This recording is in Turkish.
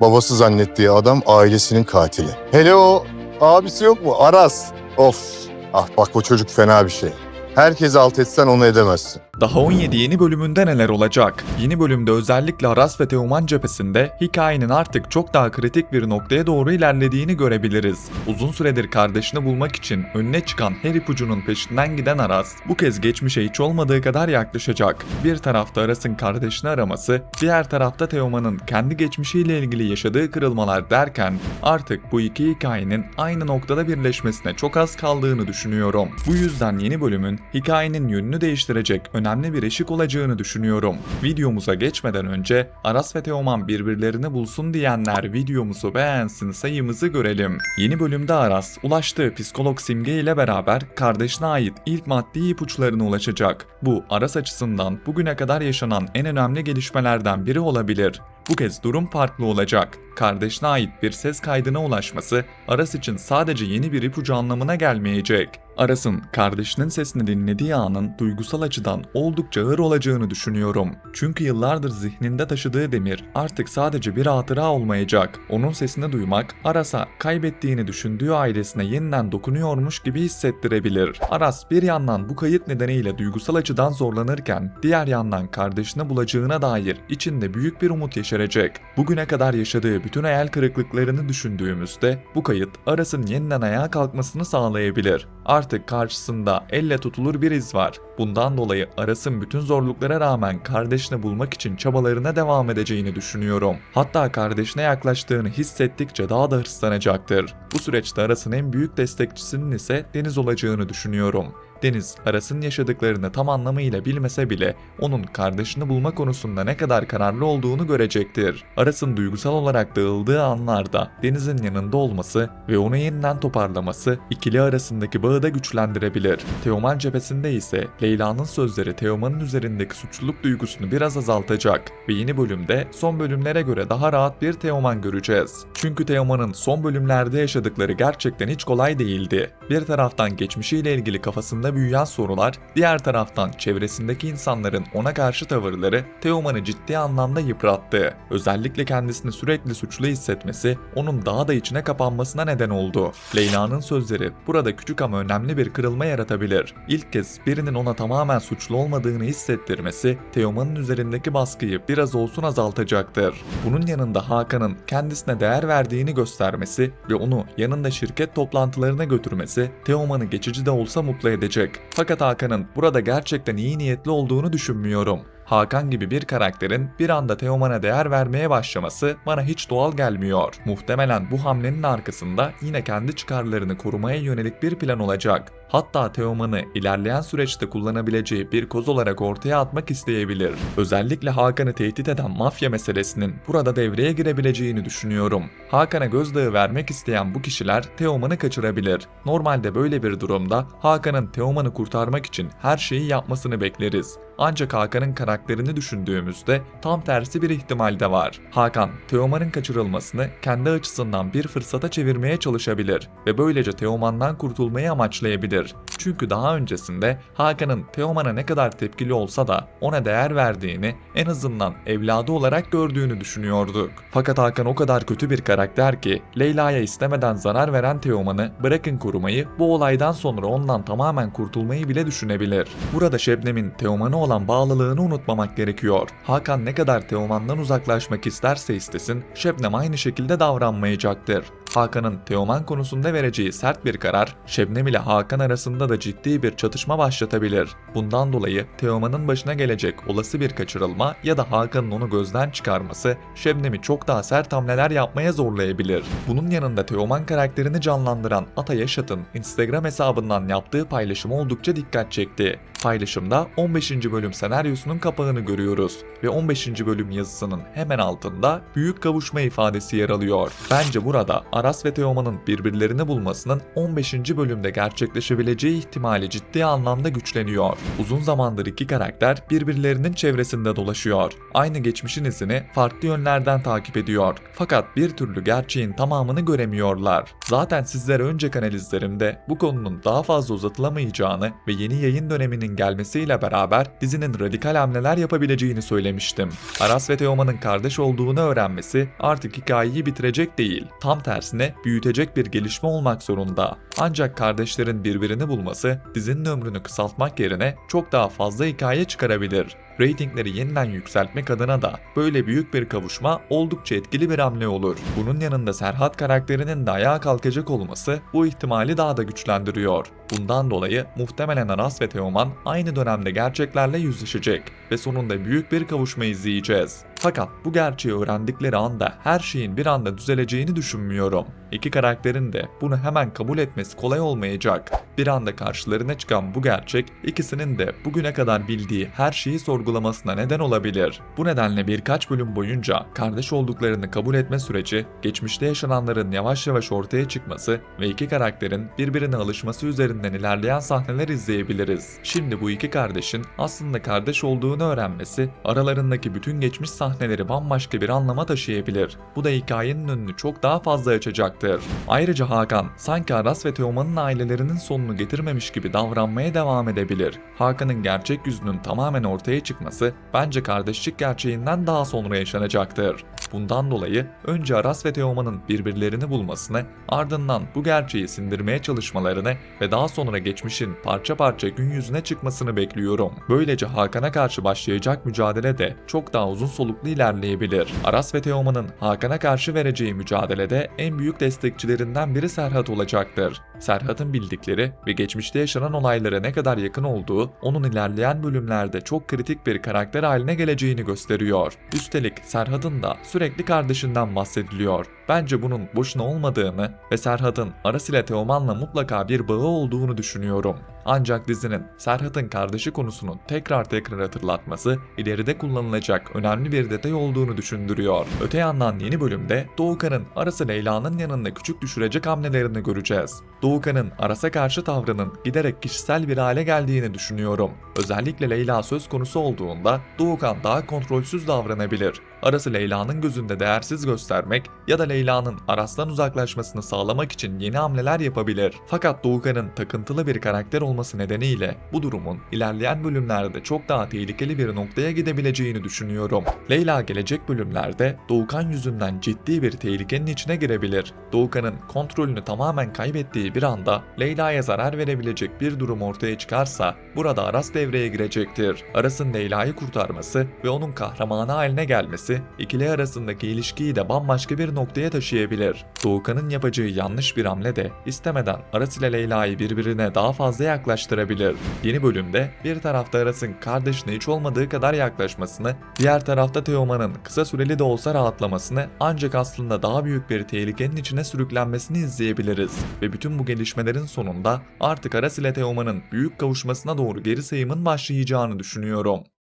babası zannettiği adam ailesinin katili. Hele o abisi yok mu? Aras. Of. Ah bak o çocuk fena bir şey. Herkesi alt etsen onu edemezsin. Daha 17 yeni bölümünde neler olacak? Yeni bölümde özellikle Aras ve Teoman cephesinde hikayenin artık çok daha kritik bir noktaya doğru ilerlediğini görebiliriz. Uzun süredir kardeşini bulmak için önüne çıkan her ipucunun peşinden giden Aras, bu kez geçmişe hiç olmadığı kadar yaklaşacak. Bir tarafta Aras'ın kardeşini araması, diğer tarafta Teoman'ın kendi geçmişiyle ilgili yaşadığı kırılmalar derken artık bu iki hikayenin aynı noktada birleşmesine çok az kaldığını düşünüyorum. Bu yüzden yeni bölümün hikayenin yönünü değiştirecek önemli bir eşik olacağını düşünüyorum. Videomuza geçmeden önce Aras ve Teoman birbirlerini bulsun diyenler videomuzu beğensin, sayımızı görelim. Yeni bölümde Aras ulaştığı psikolog Simge ile beraber kardeşine ait ilk maddi ipuçlarına ulaşacak. Bu Aras açısından bugüne kadar yaşanan en önemli gelişmelerden biri olabilir. Bu kez durum farklı olacak. Kardeşine ait bir ses kaydına ulaşması Aras için sadece yeni bir ipucu anlamına gelmeyecek. Aras'ın kardeşinin sesini dinlediği anın duygusal açıdan oldukça ağır olacağını düşünüyorum. Çünkü yıllardır zihninde taşıdığı demir artık sadece bir hatıra olmayacak. Onun sesini duymak Aras'a kaybettiğini düşündüğü ailesine yeniden dokunuyormuş gibi hissettirebilir. Aras bir yandan bu kayıt nedeniyle duygusal açıdan zorlanırken diğer yandan kardeşini bulacağına dair içinde büyük bir umut yeşerecek. Bugüne kadar yaşadığı bütün hayal kırıklıklarını düşündüğümüzde bu kayıt Aras'ın yeniden ayağa kalkmasını sağlayabilir. Artık karşısında elle tutulur bir iz var. Bundan dolayı Aras'ın bütün zorluklara rağmen kardeşini bulmak için çabalarına devam edeceğini düşünüyorum. Hatta kardeşine yaklaştığını hissettikçe daha da hırslanacaktır. Bu süreçte Aras'ın en büyük destekçisinin ise Deniz olacağını düşünüyorum. Deniz, Aras'ın yaşadıklarını tam anlamıyla bilmese bile onun kardeşini bulma konusunda ne kadar kararlı olduğunu görecektir. Aras'ın duygusal olarak dağıldığı anlarda Deniz'in yanında olması ve onu yeniden toparlaması ikili arasındaki bağı da güçlendirebilir. Teoman cephesinde ise Leyla'nın sözleri Teoman'ın üzerindeki suçluluk duygusunu biraz azaltacak ve yeni bölümde son bölümlere göre daha rahat bir Teoman göreceğiz. Çünkü Teoman'ın son bölümlerde yaşadıkları gerçekten hiç kolay değildi. Bir taraftan geçmişiyle ilgili kafasında büyüyen sorular, diğer taraftan çevresindeki insanların ona karşı tavırları Teoman'ı ciddi anlamda yıprattı. Özellikle kendisini sürekli suçlu hissetmesi onun daha da içine kapanmasına neden oldu. Leyla'nın sözleri burada küçük ama önemli bir kırılma yaratabilir. İlk kez birinin ona tamamen suçlu olmadığını hissettirmesi Teoman'ın üzerindeki baskıyı biraz olsun azaltacaktır. Bunun yanında Hakan'ın kendisine değer verdiğini göstermesi ve onu yanında şirket toplantılarına götürmesi Teoman'ı geçici de olsa mutlu edecek. Fakat Hakan'ın burada gerçekten iyi niyetli olduğunu düşünmüyorum. Hakan gibi bir karakterin bir anda Teoman'a değer vermeye başlaması bana hiç doğal gelmiyor. Muhtemelen bu hamlenin arkasında yine kendi çıkarlarını korumaya yönelik bir plan olacak. Hatta Teoman'ı ilerleyen süreçte kullanabileceği bir koz olarak ortaya atmak isteyebilir. Özellikle Hakan'ı tehdit eden mafya meselesinin burada devreye girebileceğini düşünüyorum. Hakan'a gözdağı vermek isteyen bu kişiler Teoman'ı kaçırabilir. Normalde böyle bir durumda Hakan'ın Teoman'ı kurtarmak için her şeyi yapmasını bekleriz. Ancak Hakan'ın karakterini düşündüğümüzde tam tersi bir ihtimal de var. Hakan, Teoman'ın kaçırılmasını kendi açısından bir fırsata çevirmeye çalışabilir ve böylece Teoman'dan kurtulmayı amaçlayabilir. Çünkü daha öncesinde Hakan'ın Teoman'a ne kadar tepkili olsa da ona değer verdiğini, en azından evladı olarak gördüğünü düşünüyorduk. Fakat Hakan o kadar kötü bir karakter ki Leyla'ya istemeden zarar veren Teoman'ı bırakın korumayı, bu olaydan sonra ondan tamamen kurtulmayı bile düşünebilir. Burada Şebnem'in Teoman'a olan bağlılığını unutmamak gerekiyor. Hakan ne kadar Teoman'dan uzaklaşmak isterse istesin, Şebnem aynı şekilde davranmayacaktır. Hakan'ın Teoman konusunda vereceği sert bir karar, Şebnem ile Hakan arasında da ciddi bir çatışma başlatabilir. Bundan dolayı Teoman'ın başına gelecek olası bir kaçırılma ya da Hakan'ın onu gözden çıkarması Şebnem'i çok daha sert hamleler yapmaya zorlayabilir. Bunun yanında Teoman karakterini canlandıran Ata Yaşat'ın Instagram hesabından yaptığı paylaşım oldukça dikkat çekti. Paylaşımda 15. bölüm senaryosunun kapağını görüyoruz ve 15. bölüm yazısının hemen altında büyük kavuşma ifadesi yer alıyor. Bence burada Aras ve Teoman'ın birbirlerini bulmasının 15. bölümde gerçekleşebileceği ihtimali ciddi anlamda güçleniyor. Uzun zamandır iki karakter birbirlerinin çevresinde dolaşıyor. Aynı geçmişin izini farklı yönlerden takip ediyor. Fakat bir türlü gerçeğin tamamını göremiyorlar. Zaten sizlere önceki analizlerimde bu konunun daha fazla uzatılamayacağını ve yeni yayın döneminin gelmesiyle beraber dizinin radikal hamleler yapabileceğini söylemiştim. Aras ve Teoman'ın kardeş olduğunu öğrenmesi artık hikayeyi bitirecek değil, tam tersine büyütecek bir gelişme olmak zorunda. Ancak kardeşlerin birbirini bulması dizinin ömrünü kısaltmak yerine çok daha fazla hikaye çıkarabilir. Ratingleri yeniden yükseltmek adına da böyle büyük bir kavuşma oldukça etkili bir hamle olur. Bunun yanında Serhat karakterinin de ayağa kalkacak olması bu ihtimali daha da güçlendiriyor. Bundan dolayı muhtemelen Aras ve Teoman aynı dönemde gerçeklerle yüzleşecek ve sonunda büyük bir kavuşma izleyeceğiz. Fakat bu gerçeği öğrendikleri anda her şeyin bir anda düzeleceğini düşünmüyorum. İki karakterin de bunu hemen kabul etmesi kolay olmayacak. Bir anda karşılarına çıkan bu gerçek ikisinin de bugüne kadar bildiği her şeyi sorgulamasına neden olabilir. Bu nedenle birkaç bölüm boyunca kardeş olduklarını kabul etme süreci, geçmişte yaşananların yavaş yavaş ortaya çıkması ve iki karakterin birbirine alışması üzerinden ilerleyen sahneler izleyebiliriz. Şimdi bu iki kardeşin aslında kardeş olduğunu öğrenmesi aralarındaki bütün geçmiş sahneleri bambaşka bir anlama taşıyabilir. Bu da hikayenin önünü çok daha fazla açacaktır. Ayrıca Hakan sanki Aras ve Teoman'ın ailelerinin sonunu getirmemiş gibi davranmaya devam edebilir. Hakan'ın gerçek yüzünün tamamen ortaya çıkması bence kardeşlik gerçeğinden daha sonra yaşanacaktır. Bundan dolayı önce Aras ve Teoman'ın birbirlerini bulmasını, ardından bu gerçeği sindirmeye çalışmalarını ve daha sonra geçmişin parça parça gün yüzüne çıkmasını bekliyorum. Böylece Hakan'a karşı başlayacak mücadele de çok daha uzun soluklu ilerleyebilir. Aras ve Teoman'ın Hakan'a karşı vereceği mücadelede en büyük destekçilerinden biri Serhat olacaktır. Serhat'ın bildikleri ve geçmişte yaşanan olaylara ne kadar yakın olduğu, onun ilerleyen bölümlerde çok kritik bir karakter haline geleceğini gösteriyor. Üstelik Serhat'ın da sürekli kardeşinden bahsediliyor. Bence bunun boşuna olmadığını ve Serhat'ın Aras ile Teoman'la mutlaka bir bağı olduğunu düşünüyorum. Ancak dizinin Serhat'ın kardeşi konusunu tekrar hatırlatması ileride kullanılacak önemli bir detay olduğunu düşündürüyor. Öte yandan yeni bölümde Doğukan'ın Aras'ı Leyla'nın yanında küçük düşürecek hamlelerini göreceğiz. Doğukan'ın Aras'a karşı tavrının giderek kişisel bir hale geldiğini düşünüyorum. Özellikle Leyla söz konusu olduğunda Doğukan daha kontrolsüz davranabilir. Aras'ı Leyla'nın gözünde değersiz göstermek ya da Leyla'nın Aras'tan uzaklaşmasını sağlamak için yeni hamleler yapabilir. Fakat Doğukan'ın takıntılı bir karakter olması nedeniyle bu durumun ilerleyen bölümlerde çok daha tehlikeli bir noktaya gidebileceğini düşünüyorum. Leyla gelecek bölümlerde Doğukan yüzünden ciddi bir tehlikenin içine girebilir. Doğukan'ın kontrolünü tamamen kaybettiği bir anda Leyla'ya zarar verebilecek bir durum ortaya çıkarsa burada Aras devreye girecektir. Aras'ın Leyla'yı kurtarması ve onun kahramanı haline gelmesi ikili arasındaki ilişkiyi de bambaşka bir noktaya taşıyabilir. Doğukan'ın yapacağı yanlış bir hamle de istemeden Aras ile Leyla'yı birbirine daha fazla yaklaştırabilir. Yeni bölümde bir tarafta Aras'ın kardeşine hiç olmadığı kadar yaklaşmasını, diğer tarafta Teoman'ın kısa süreli de olsa rahatlamasını ancak aslında daha büyük bir tehlikenin içine sürüklenmesini izleyebiliriz. Ve bütün bu gelişmelerin sonunda artık Aras ile Teoman'ın büyük kavuşmasına doğru geri sayımın başlayacağını düşünüyorum.